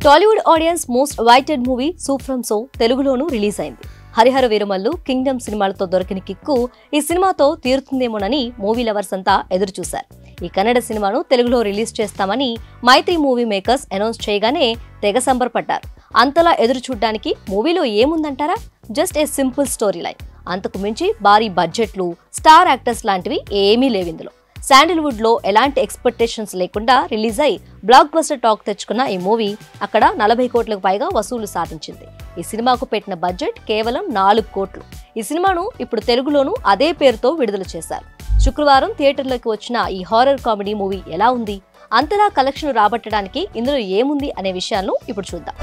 Tollywood audience most awaited movie Su from So తెలుగులోనూ release అయింది. Harihara Veeramallu, Kingdom సినిమాలతో దొరికిన కిక్కు ఈ సినిమాతో తీరుతుందేమోనని మూవీ లవర్స్ అంతా ఎదురు చూశారు. ఈ కన్నడ సినిమాను తెలుగులో రిలీజ్ చేస్తామని మైత్రి మూవీ మేకర్స్ అనౌన్స్ చేయగానే తెగ సంబరపడ్డారు. అంతలా ఎదురు చూడ్డానికి మూవీలో ఏముందంటారా? Just a simple story line. అంతకు మించి భారీ బడ్జెట్లు, స్టార్ యాక్టర్స్ లాంటివి ఏమీ లేవిందులో. శాండిల్వుడ్ లో ఎలాంటి ఎక్స్పెక్టేషన్స్ లేకుండా రిలీజ్ అయి బ్లాక్ బస్టర్ టాక్ తెచ్చుకున్న ఈ మూవీ అక్కడ 40 కోట్లకు పైగా వసూలు సాధించింది. ఈ సినిమాకు పెట్టిన బడ్జెట్ కేవలం 4 కోట్లు. ఈ సినిమాను ఇప్పుడు తెలుగులోనూ అదే పేరుతో విడుదల చేశారు. శుక్రవారం థియేటర్లోకి వచ్చిన ఈ హారర్ కామెడీ మూవీ ఎలా ఉంది, అంతలా కలెక్షన్ రాబట్టడానికి ఇందులో ఏముంది అనే విషయాలను ఇప్పుడు చూద్దాం.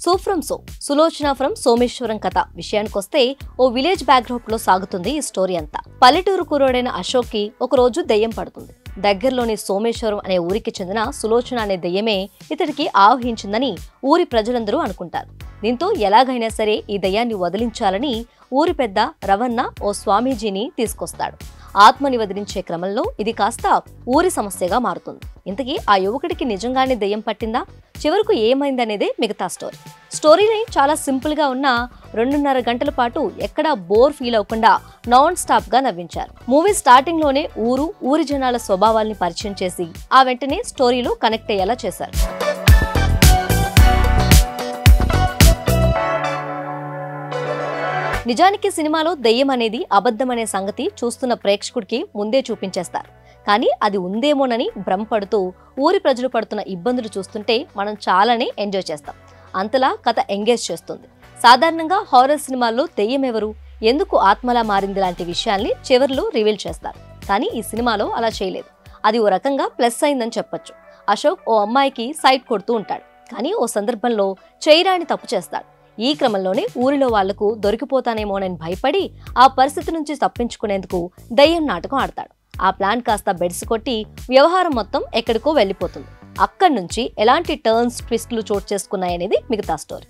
Soup from so, Sulochana from Someswaram కథ విషయానికొస్తే ఓ విలేజ్ బ్యాక్డ్రాప్ లో సాగుతుంది ఈ స్టోరీ అంతా. పల్లెటూరు కుర్రోడైన అశోక్ కి ఒకరోజు దెయ్యం పడుతుంది. దగ్గరలోని సోమేశ్వరం అనే ఊరికి చెందిన సులోచన అనే దెయ్యమే ఇతడికి ఆవహించిందని ఊరి ప్రజలందరూ అనుకుంటారు. దీంతో ఎలాగైనా సరే ఈ దెయ్యాన్ని వదిలించాలని ఊరి పెద్ద రవణ ఓ స్వామీజీని తీసుకొస్తాడు. ఆత్మని వదిలించే క్రమంలో ఇది కాస్త ఊరి సమస్యగా మారుతుంది. ఇంతకీ ఆ యువకుడికి నిజంగానే దెయ్యం పట్టిందా? చివరకు ఏమైందనేదే మిగతా స్టోరీ. స్టోరీని చాలా సింపుల్ గా ఉన్న 2.5 గంటల పాటు ఎక్కడా బోర్ ఫీల్ అవ్వకుండా నాన్ స్టాప్ గా నవ్వించారు. మూవీ స్టార్టింగ్ లోనే ఊరి జనాల స్వభావాల్ని పరిచయం చేసి ఆ వెంటనే స్టోరీలో కనెక్ట్ అయ్యేలా చేశారు. నిజానికి సినిమాలో దెయ్యం అనేది అబద్ధం అనే సంగతి చూస్తున్న ప్రేక్షకుడికి ముందే చూపించేస్తారు. కానీ అది ఉందేమోనని భ్రమపడుతూ ఊరి ప్రజలు పడుతున్న ఇబ్బందులు చూస్తుంటే మనం చాలానే ఎంజాయ్ చేస్తాం. అంతలా కథ ఎంగేజ్ చేస్తుంది. సాధారణంగా హారర్ సినిమాల్లో దెయ్యం ఎవరు, ఎందుకు ఆత్మలా మారింది లాంటి విషయాల్ని చివర్లో రివీల్ చేస్తారు. కానీ ఈ సినిమాలో అలా చేయలేదు. అది ఓ రకంగా ప్లస్ అయిందని చెప్పొచ్చు. అశోక్ ఓ అమ్మాయికి సైట్ కొడుతూ ఉంటాడు. కానీ ఓ సందర్భంలో చేయరాని తప్పు చేస్తాడు. ఈ క్రమంలోనే ఊరిలో వాళ్లకు దొరికిపోతానేమోనని భయపడి ఆ పరిస్థితి నుంచి తప్పించుకునేందుకు దయ్యం నాటకం ఆడతాడు. ఆ ప్లాన్ కాస్త బెడ్స్ కొట్టి వ్యవహారం మొత్తం ఎక్కడికో వెళ్లిపోతుంది. అక్కడి నుంచి ఎలాంటి టర్న్స్, ట్విస్టులు చోటు చేసుకున్నాయనేది మిగతా స్టోరీ.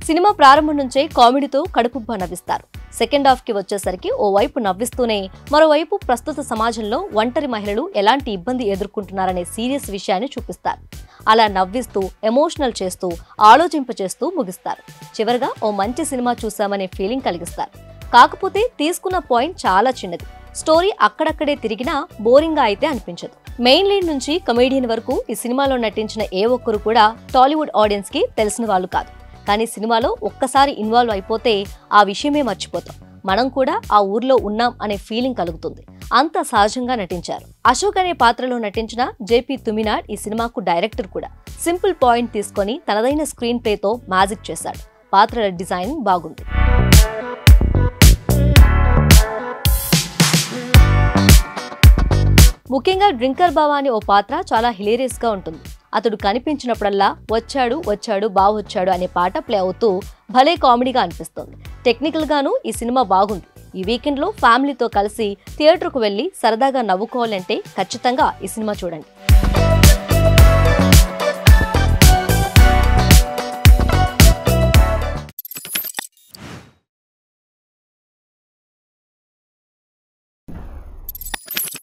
సినిమా ప్రారంభం నుంచే కామెడీతో కడుపుబ్బా నవ్విస్తారు. సెకండ్ హాఫ్ కి వచ్చేసరికి ఓవైపు నవ్విస్తూనే మరోవైపు ప్రస్తుత సమాజంలో ఒంటరి మహిళలు ఎలాంటి ఇబ్బంది ఎదుర్కొంటున్నారనే సీరియస్ విషయాన్ని చూపిస్తారు. అలా నవ్విస్తూ, ఎమోషనల్ చేస్తూ, ఆలోచింపచేస్తూ ముగిస్తారు. చివరిగా ఓ మంచి సినిమా చూసామనే ఫీలింగ్ కలిగిస్తారు. కాకపోతే తీసుకున్న పాయింట్ చాలా చిన్నది. స్టోరీ అక్కడక్కడే తిరిగినా బోరింగ్ గా అయితే అనిపించదు. మెయిన్ లీడ్ నుంచి కమెడియన్ వరకు ఈ సినిమాలో నటించిన ఏ ఒక్కరు కూడా టాలీవుడ్ ఆడియన్స్ కి తెలిసిన వాళ్ళు కాదు. కానీ సినిమాలో ఒక్కసారి ఇన్వాల్వ్ అయిపోతే ఆ విషయమే మర్చిపోతాం. మనం కూడా ఆ ఊర్లో ఉన్నాం అనే ఫీలింగ్ కలుగుతుంది. అంత సహజంగా నటించారు. అశోక్ అనే పాత్రలో నటించిన జేపీ తుమినాడ్ ఈ సినిమాకు డైరెక్టర్ కూడా. సింపుల్ పాయింట్ తీసుకొని తనదైన స్క్రీన్ ప్లేతో మ్యాజిక్ చేశాడు. పాత్రల డిజైన్ బాగుంది. ముఖ్యంగా డ్రింకర్ బావా అనే ఓ పాత్ర చాలా హిలేరియస్ గా ఉంటుంది. అతడు కనిపించినప్పుడల్లా వచ్చాడు వచ్చాడు బావొచ్చాడు అనే పాట ప్లే అవుతూ భలే కామెడీగా అనిపిస్తుంది. టెక్నికల్ గాను ఈ సినిమా బాగుంది. ఈ వీకెండ్ లో ఫ్యామిలీతో కలిసి థియేటర్కు వెళ్లి సరదాగా నవ్వుకోవాలంటే ఖచ్చితంగా ఈ సినిమా చూడండి.